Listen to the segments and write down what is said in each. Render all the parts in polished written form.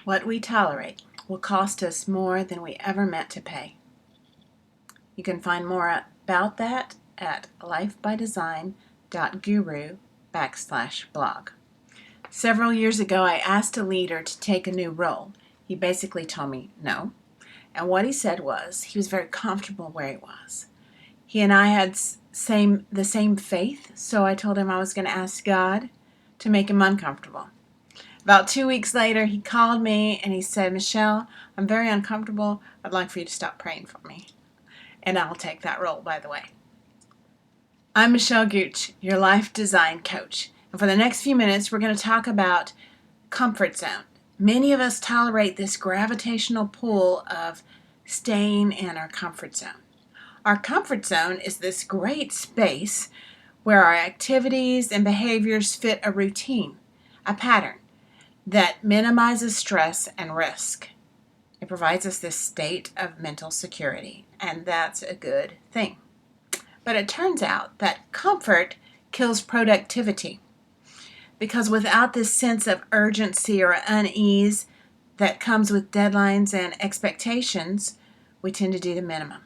What we tolerate will cost us more than we ever meant to pay. You can find more about that at lifebydesign.guru/blog. Several years ago, I asked a leader to take a new role. He basically told me no. And what he said was he was very comfortable where he was. He and I had the same faith, so I told him I was going to ask God to make him uncomfortable. About 2 weeks later, he called me and he said, "Michelle, I'm very uncomfortable. I'd like for you to stop praying for me." And I'll take that role, by the way. I'm Michelle Gooch, your life design coach. And for the next few minutes, we're going to talk about comfort zone. Many of us tolerate this gravitational pull of staying in our comfort zone. Our comfort zone is this great space where our activities and behaviors fit a routine, a pattern that minimizes stress and risk. It provides us this state of mental security, and that's a good thing. But it turns out that comfort kills productivity, because without this sense of urgency or unease that comes with deadlines and expectations, we tend to do the minimum.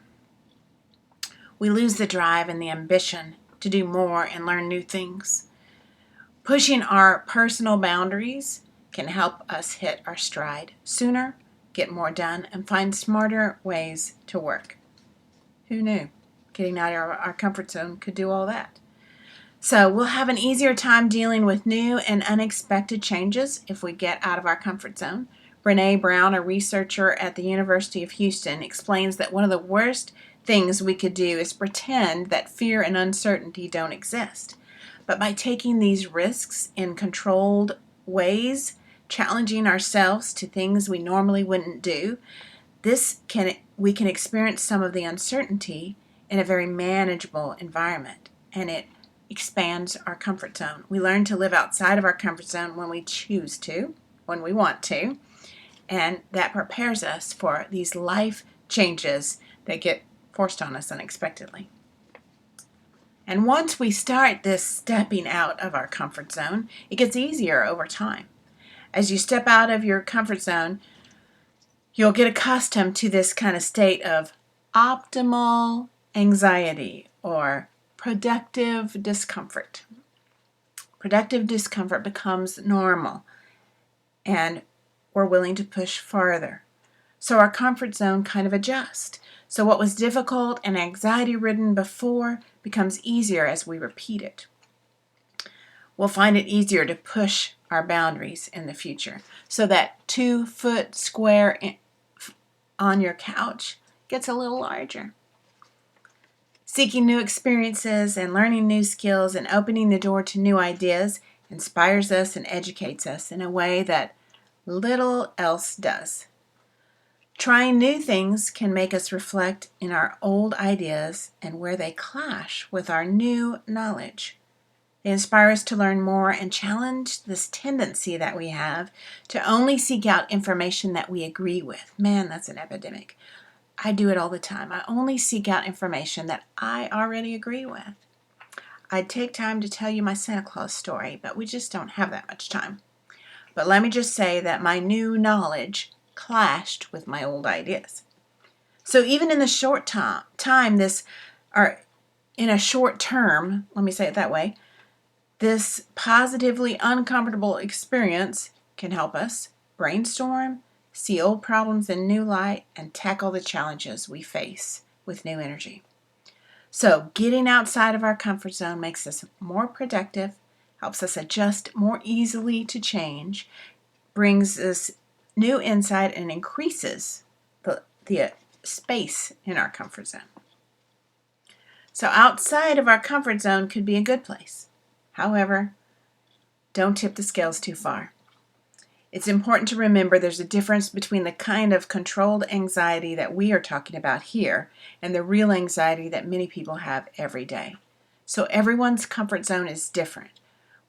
We lose the drive and the ambition to do more and learn new things. Pushing our personal boundaries can help us hit our stride sooner, get more done, and find smarter ways to work. Who knew? Getting out of our comfort zone could do all that. So we'll have an easier time dealing with new and unexpected changes if we get out of our comfort zone. Brene Brown, a researcher at the University of Houston, explains that one of the worst things we could do is pretend that fear and uncertainty don't exist. But by taking these risks in controlled ways, challenging ourselves to things we normally wouldn't do, we can experience some of the uncertainty in a very manageable environment, and it expands our comfort zone. We learn to live outside of our comfort zone when we choose to, when we want to, and that prepares us for these life changes that get forced on us unexpectedly. And once we start this stepping out of our comfort zone, it gets easier over time. As you step out of your comfort zone, you'll get accustomed to this kind of state of optimal anxiety or productive discomfort. Productive discomfort becomes normal, and we're willing to push farther. So our comfort zone kind of adjusts. So what was difficult and anxiety-ridden before becomes easier as we repeat it. We'll find it easier to push our boundaries in the future. So that 2-foot square on your couch gets a little larger. Seeking new experiences and learning new skills and opening the door to new ideas inspires us and educates us in a way that little else does. Trying new things can make us reflect in our old ideas and where they clash with our new knowledge. They inspire us to learn more and challenge this tendency that we have to only seek out information that we agree with. Man, that's an epidemic. I do it all the time. I only seek out information that I already agree with. I'd take time to tell you my Santa Claus story, but we just don't have that much time. But let me just say that my new knowledge clashed with my old ideas. So even in the short term, in a short term, let me say it that way, this positively uncomfortable experience can help us brainstorm, see old problems in new light, and tackle the challenges we face with new energy. So getting outside of our comfort zone makes us more productive, helps us adjust more easily to change, brings us new insight, and increases the space in our comfort zone. So outside of our comfort zone could be a good place. However, don't tip the scales too far. It's important to remember there's a difference between the kind of controlled anxiety that we are talking about here and the real anxiety that many people have every day. So everyone's comfort zone is different.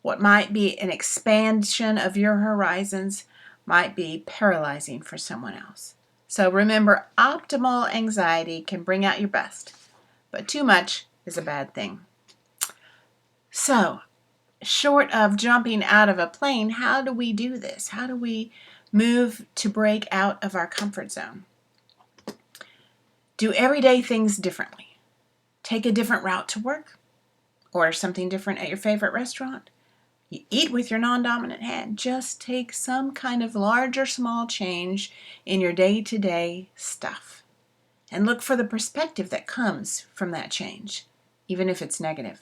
What might be an expansion of your horizons might be paralyzing for someone else. So remember, optimal anxiety can bring out your best, but too much is a bad thing. So, short of jumping out of a plane, how do we do this? How do we move to break out of our comfort zone. Do everyday things differently. Take a different route to work. Order something different at your favorite restaurant. You eat with your non-dominant hand. Just take some kind of large or small change in your day-to-day stuff. And look for the perspective that comes from that change, even if it's negative.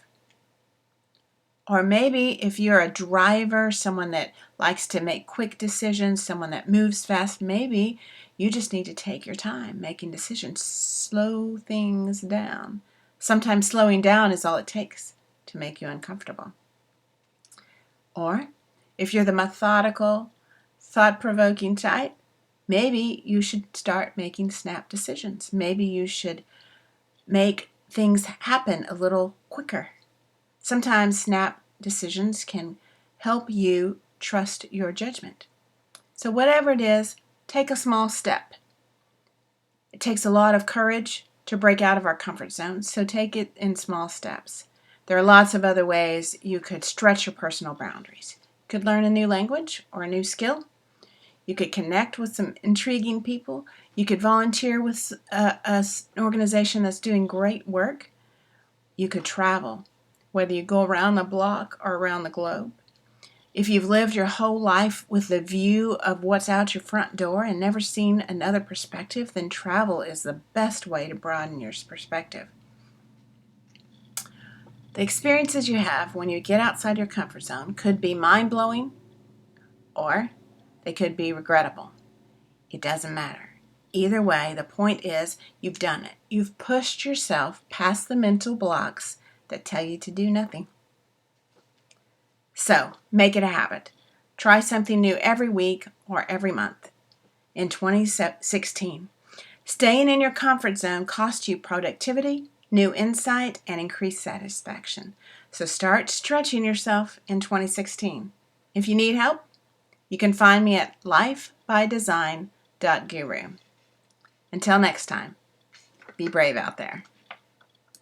Or maybe if you're a driver, someone that likes to make quick decisions, someone that moves fast, maybe you just need to take your time making decisions. Slow things down. Sometimes slowing down is all it takes to make you uncomfortable. Or if you're the methodical, thought-provoking type, maybe you should start making snap decisions. Maybe you should make things happen a little quicker. Sometimes snap decisions can help you trust your judgment. So whatever it is, take a small step. It takes a lot of courage to break out of our comfort zone, so take it in small steps. There are lots of other ways you could stretch your personal boundaries. You could learn a new language or a new skill. You could connect with some intriguing people. You could volunteer with an organization that's doing great work. You could travel, whether you go around the block or around the globe. If you've lived your whole life with the view of what's out your front door and never seen another perspective, then travel is the best way to broaden your perspective. The experiences you have when you get outside your comfort zone could be mind-blowing or they could be regrettable. It doesn't matter. Either way, the point is you've done it. You've pushed yourself past the mental blocks that tell you to do nothing. So, make it a habit. Try something new every week or every month. In 2016, staying in your comfort zone costs you productivity, new insight, and increased satisfaction. So start stretching yourself in 2016. If you need help, you can find me at lifebydesign.guru. Until next time, be brave out there.